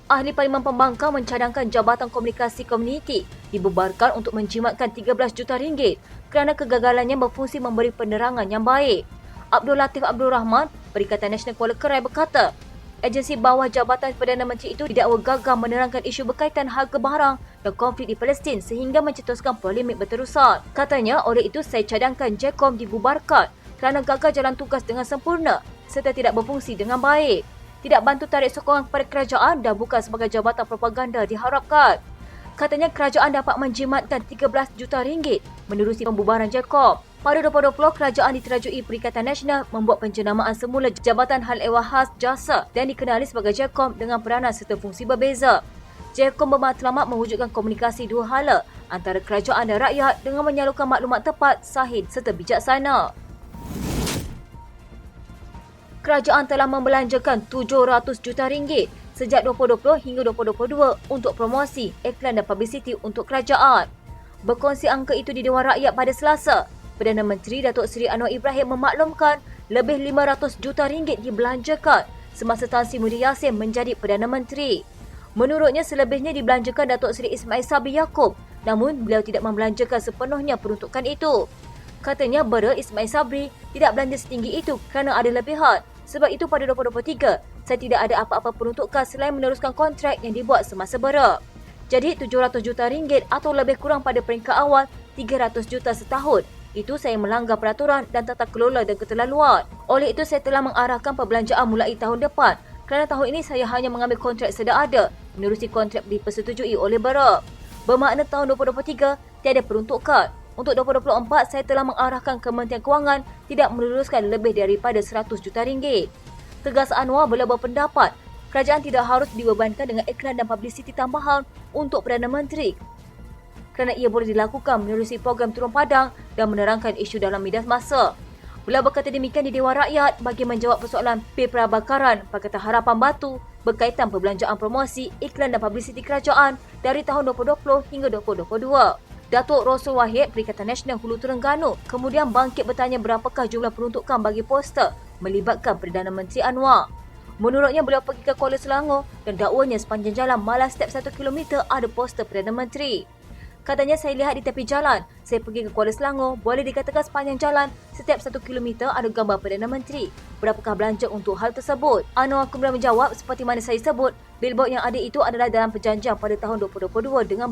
Ahli Parlimen Pembangkang mencadangkan Jabatan Komunikasi Komuniti dibubarkan untuk menjimatkan 13 juta ringgit kerana kegagalannya berfungsi memberi penerangan yang baik. Abdul Latif Abdul Rahman, Perikatan Nasional Kuala Kerai berkata, agensi bawah Jabatan Perdana Menteri itu didakwa gagal menerangkan isu berkaitan harga barang dan konflik di Palestin sehingga mencetuskan polemik berterusan. Katanya, oleh itu saya cadangkan JKOM dibubarkan kerana gagal jalan tugas dengan sempurna serta tidak berfungsi dengan baik. Tidak bantu tarik sokongan kepada kerajaan dan bukan sebagai jabatan propaganda diharapkan. Katanya kerajaan dapat menjimatkan 13 juta ringgit menerusi pembubaran JKOM. Pada 2020, kerajaan diterajui Perikatan Nasional membuat penjenamaan semula Jabatan Hal Ehwal Khas Jasa dan dikenali sebagai JKOM dengan peranan serta fungsi berbeza. JKOM bermatlamat mewujudkan komunikasi dua hala antara kerajaan dan rakyat dengan menyalurkan maklumat tepat, sahih serta bijaksana. Kerajaan telah membelanjakan 700 juta ringgit sejak 2020 hingga 2022 untuk promosi, iklan dan publiciti untuk kerajaan. Berkongsi angka itu di Dewan Rakyat pada Selasa, Perdana Menteri Datuk Seri Anwar Ibrahim memaklumkan lebih 500 juta ringgit dibelanjakan semasa Tan Sri Muhyiddin Yassin menjadi Perdana Menteri. Menurutnya selebihnya dibelanjakan Datuk Seri Ismail Sabri Yaakob, namun beliau tidak membelanjakan sepenuhnya peruntukan itu. Katanya Ismail Sabri tidak belanja setinggi itu kerana ada lebihan. Sebab itu pada 2023, saya tidak ada apa-apa peruntukan selain meneruskan kontrak yang dibuat semasa Jadi 700 juta ringgit atau lebih kurang pada peringkat awal 300 juta setahun. Itu saya melanggar peraturan dan tata kelola dan keterlaluan. Oleh itu saya telah mengarahkan perbelanjaan mulai tahun depan. Kerana tahun ini saya hanya mengambil kontrak sedia ada menerusi kontrak dipersetujui oleh Bermakna tahun 2023 tiada peruntukan. Untuk 2024, saya telah mengarahkan Kementerian Kewangan tidak meluluskan lebih daripada 100 juta ringgit. Tegas Anwar beliau berpendapat, kerajaan tidak harus dibebankan dengan iklan dan publiciti tambahan untuk Perdana Menteri kerana ia boleh dilakukan menerusi program turun padang dan menerangkan isu dalam media masa. Beliau berkata demikian di Dewan Rakyat bagi menjawab persoalan Perabakaran Pakatan Harapan Batu berkaitan perbelanjaan promosi, iklan dan publiciti kerajaan dari tahun 2020 hingga 2022. Datuk Rosul Wahid, Perikatan Nasional Hulu Terengganu, kemudian bangkit bertanya berapakah jumlah peruntukan bagi poster melibatkan Perdana Menteri Anwar. Menurutnya, beliau pergi ke Kuala Selangor dan dakwanya sepanjang jalan malah setiap 1 kilometer ada poster Perdana Menteri. Katanya, saya lihat di tepi jalan, saya pergi ke Kuala Selangor, boleh dikatakan sepanjang jalan setiap 1 kilometer ada gambar Perdana Menteri. Berapakah belanja untuk hal tersebut? Anwar kemudian menjawab seperti mana saya sebut, billboard yang ada itu adalah dalam perjanjian pada tahun 2022 dengan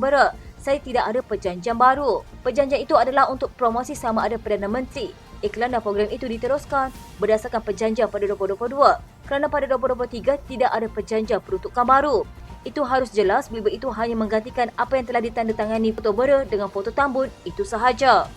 Saya tidak ada perjanjian baru. Perjanjian itu adalah untuk promosi sama ada Perdana Menteri. Iklan dan program itu diteruskan berdasarkan perjanjian pada 2022. Kerana pada 2023 tidak ada perjanjian peruntukan baru. Itu harus jelas, billboard itu hanya menggantikan apa yang telah ditandatangani foto dengan foto tambun, itu sahaja.